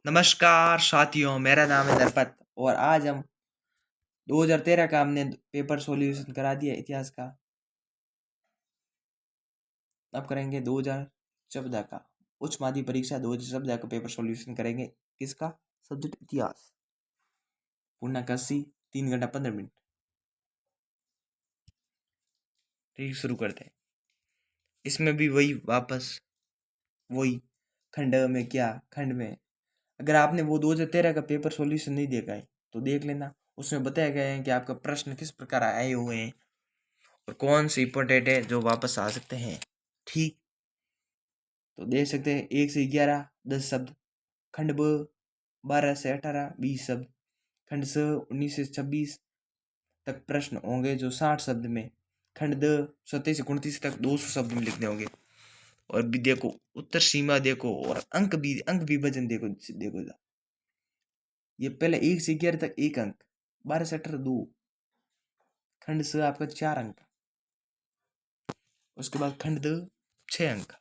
नमस्कार साथियों, मेरा नाम है दरपत और आज हम 2013 का हमने पेपर सॉल्यूशन करा दिया इतिहास का। अब करेंगे 2014 का उच्च माध्यमिक परीक्षा 2014 का पेपर सॉल्यूशन करेंगे। किसका? सब्जेक्ट इतिहास। पूर्णांक 80, 3 घंटा 15 मिनट। ठीक, शुरू करते हैं। इसमें भी वही वापस वही खंड में अगर आपने वो 2013 का पेपर सॉल्यूशन नहीं देखा है तो देख लेना। उसमें बताया गया है कि आपका प्रश्न किस प्रकार आए हुए हैं और कौन से इंपॉर्टेंट है जो वापस आ सकते हैं। ठीक, तो देख सकते हैं 1 से 11 10 शब्द, खंड ब 12 से 18 20 शब्द, खंड स 19 से 26 तक प्रश्न होंगे जो 60 शब्द में, खंड द 27 से 29 तक 200 शब्द में लिखने होंगे। और भी देखो, उत्तर सीमा देखो और अंक विभाजन देखो। देखो ये पहले 1 से 11 तक 1 अंक, 12 से 18 2, खंड स आपका 4 अंक, उसके बाद खंड द 6 अंक।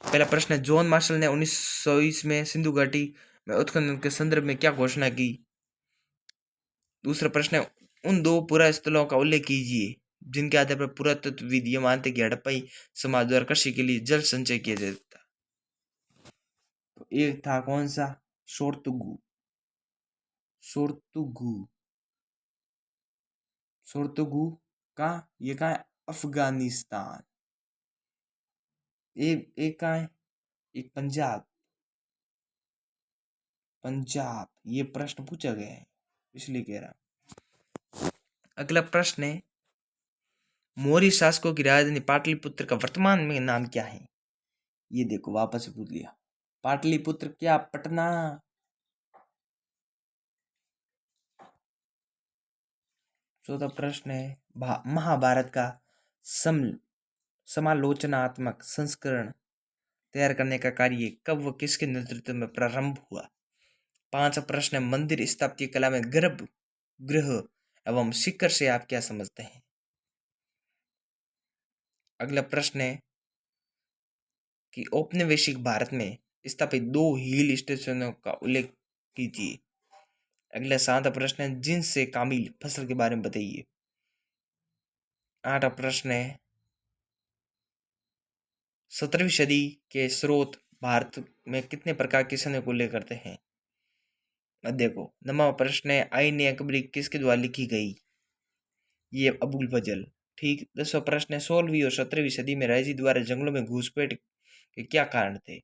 पहला प्रश्न है, जॉन मार्शल ने 1920 में सिंधु घाटी में उत्खनन के संदर्भ में क्या घोषणा की? दूसरा प्रश्न है, उन दो पुरास्थलों का उल्लेख कीजिए जिनके आधार पर पुरातत्वविद ये मानते कि हड़प्पाई समाज द्वारा कृषि के लिए जल संचय किया जाता। तो एक था कौन सा? सोर्तुगु। सोर्तुगु सोर्तुगु का ये कहाँ है? अफगानिस्तान। एक कहाँ है? एक पंजाब। पंजाब ये प्रश्न पूछा गया है इसलिए कह रहा। अगला प्रश्न है, मौर्य शासकों की राजधानी पाटलिपुत्र का वर्तमान में नाम क्या है? ये देखो वापस से पूछ लिया। पाटलिपुत्र क्या पटना? चौथा प्रश्न है, महाभारत का समालोचनात्मक संस्करण तैयार करने का कार्य कब व किसके नेतृत्व में प्रारंभ हुआ? पांचवा प्रश्न है, मंदिर स्थापत्य कला में गर्भगृह एवं शिखर से आप क्या समझते हैं? अगला प्रश्न है कि औपनिवेशिक भारत में स्थापित 2 हिल स्टेशनों का उल्लेख कीजिए। अगला 7वां प्रश्न है, जिन्स से कामिल फसल के बारे में बताइए। 8वां प्रश्न है, 17वीं सदी के स्रोत भारत में कितने प्रकार के सैन्य को उल्लेख करते हैं? देखो 9वां प्रश्न है, आईन अकबरी किसके द्वारा लिखी गई? ये अबुल फजल। ठीक, 10वां प्रश्न है, 16वीं और 17वीं सदी में रायजी द्वारा जंगलों में घुसपैठ के क्या कारण थे?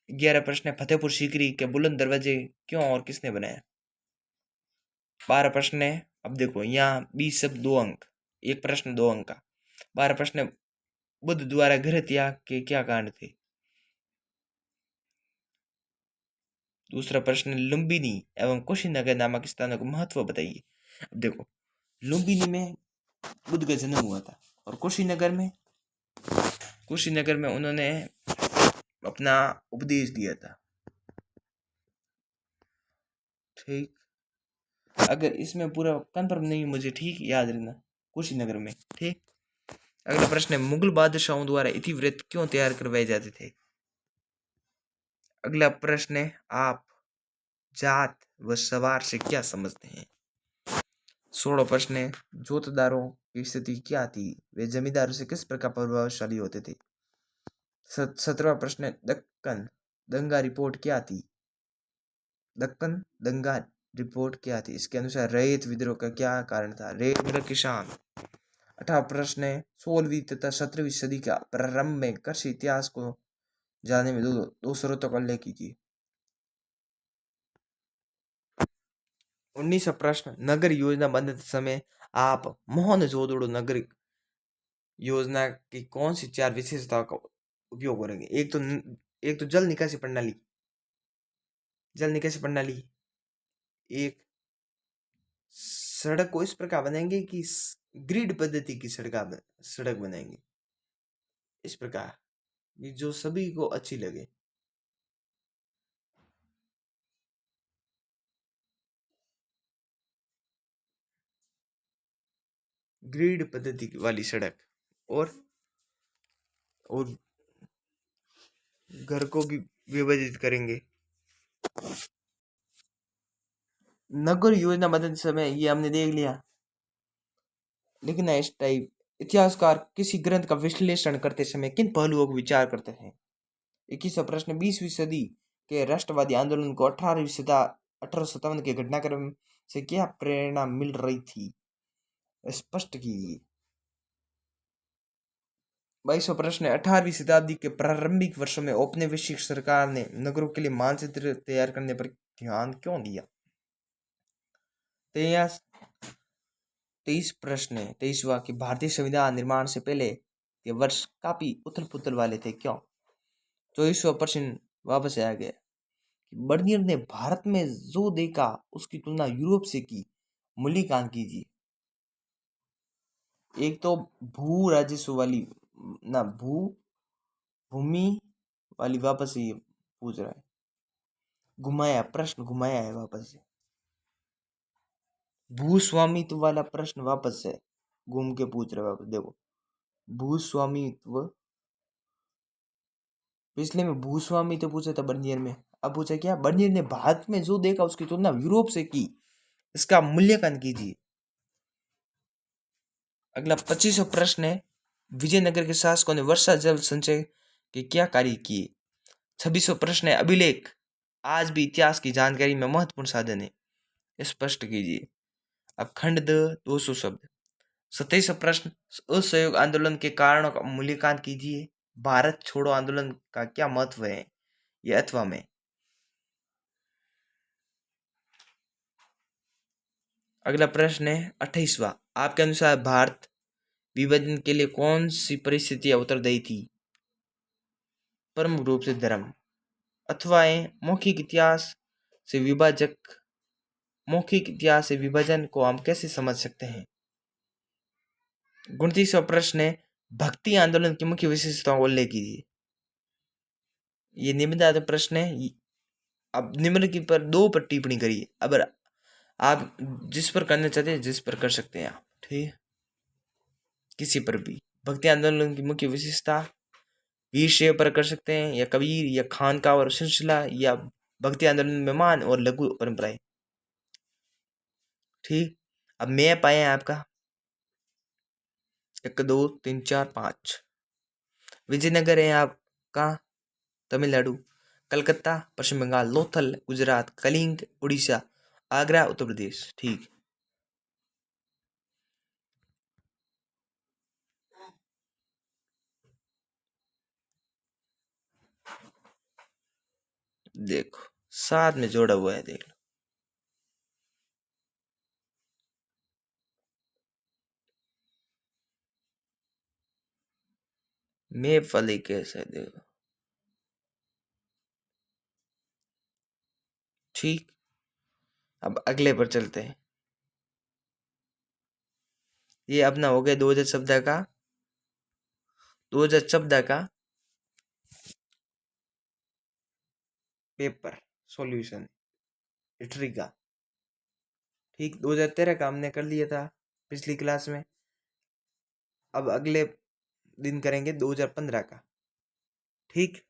11वां प्रश्न है, फतेहपुर सीकरी के बुलंद दरवाजे क्यों और किसने बनाया? 12वां प्रश्न है, अब देखो यहाँ 20 शब्द 2 अंक, एक प्रश्न 2 अंक का। 12वां प्रश्न है, बुद्ध द्वारा गृह त्याग के क्या कारण थे? दूसरा प्रश्न, लुम्बिनी एवं कुशीनगर नामक स्थानों का महत्व बताइए। अब देखो, लुम्बिनी में बुद्ध का जन्म हुआ था और कुशीनगर में उन्होंने अपना उपदेश दिया था। ठीक, अगर इसमें पूरा कंफर्म नहीं मुझे ठीक याद रखना, कुशीनगर में। ठीक, अगला प्रश्न है, मुगल बादशाहों द्वारा इतिवृत्त क्यों तैयार करवाए जाते थे? अगला प्रश्न है, आप जात व सवार से क्या समझते हैं? 16वां प्रश्न है, जोतदारों की स्थिति क्या थी? वे जमींदारों से किस प्रकार प्रभावशाली होते थे? 17वां प्रश्न है, दक्कन दंगा रिपोर्ट क्या थी? दक्कन दंगा रिपोर्ट क्या थी? इसके अनुसार रैयत विद्रोह का क्या कारण था? रैयत मतलब किसान। 18वां प्रश्न है, 16वीं तथा 17वीं सदी का प्रारंभ में कृषि इतिहास को जानने में दो स्रोतों का उल्लेख कीजिए। 19वां प्रश्न, नगर योजना बनते समय आप मोहनजोदड़ो नगर योजना की कौन सी 4 विशेषताओं का उपयोग करेंगे? एक तो जल निकासी प्रणाली। एक, सड़क को इस प्रकार बनाएंगे कि ग्रिड पद्धति की सड़क बनाएंगे इस प्रकार जो सभी को अच्छी लगे। ग्रिड पद्धति वाली सड़क और घर को भी विभाजित करेंगे। नगर योजना बदलते समय ये हमने देख लिया। लेकिन इस टाइप इतिहासकार किसी ग्रंथ का विश्लेषण करते समय किन पहलुओं को विचार करते हैं? 21वां प्रश्न, 20वीं सदी के राष्ट्रवादी आंदोलन को 1857 के घटनाक्रम से क्या प्रेरणा मिल रही थी? स्पष्ट कीजिए। 22वां प्रश्न, 18वीं शताब्दी के प्रारंभिक वर्षों में औपनिवेशिक सरकार ने नगरों के लिए मानचित्र तैयार करने पर ध्यान क्यों दिया? 23 प्रश्न है 23वां कि भारतीय संविधान निर्माण से पहले के वर्ष काफी उथल पुथल वाले थे, क्यों? 24वां प्रश्न वापस आ गया कि बर्नियर ने भारत में जो देखा उसकी तुलना यूरोप से की, मूल्यांकन कीजिए। एक तो भू राजस्व वाली ना भू भूमि वाली वापस ये पूछ रहा है, घुमाया प्रश्न, घुमाया है वापस से। भूस्वामित्व वाला प्रश्न वापस से घूम के पूछ रहा है वापस। देखो भूस्वामित्व, पिछले में भूस्वामित्व पूछा था बर्नियर में, अब पूछा क्या? बर्नियर ने भारत में जो देखा उसकी तुलना यूरोप से की, इसका मूल्यांकन कीजिए। अगला 25वां प्रश्न है, विजयनगर के शासकों ने वर्षा जल संचय के क्या कार्य किए? 26वां प्रश्न है, अभिलेख आज भी इतिहास की जानकारी में महत्वपूर्ण साधन है, स्पष्ट कीजिए। अब खंड 200 शब्द। 27वां प्रश्न, असहयोग आंदोलन के कारणों का मूल्यांकन कीजिए। भारत छोड़ो आंदोलन का क्या महत्व है, ये अथवा में। अगला प्रश्न है 28वां, आपके अनुसार भारत विभाजन के लिए कौन सी परिस्थितियां उत्तरदायी थी? प्रमुख रूप से धर्म। अथवाएं, मौखिक इतिहास से विभाजन को हम कैसे समझ सकते हैं? 29वां प्रश्न है, भक्ति आंदोलन की मुख्य विशेषताओं को उल्लेख कीजिए। ये निबंधात्मक प्रश्न है। अब निम्न की पर 2 पर टिप्पणी करिए। अब आप जिस पर करना चाहते हैं, जिस पर कर सकते हैं आप, ठीक है, किसी पर भी। भक्ति आंदोलन की मुख्य विशेषता वीर शैव पर कर सकते हैं, या कबीर, या खानका और सिलसिला, या भक्ति आंदोलन में मान और लघु परंपराएं। ठीक, अब मैप आए आपका 1 2 3 4 5। विजयनगर है आपका तमिलनाडु, कलकत्ता पश्चिम बंगाल, लोथल गुजरात, कलिंग उड़ीसा, आगरा उत्तर प्रदेश। ठीक, देखो साथ में जोड़ा हुआ है, देख लो। मैप वाले कैसे, देखो। ठीक, अब अगले पर चलते हैं। ये अपना हो गया 2014 का पेपर सॉल्यूशन हिस्ट्री का। ठीक, 2013 का हमने कर लिया था पिछली क्लास में। अब अगले दिन करेंगे 2015 का। ठीक,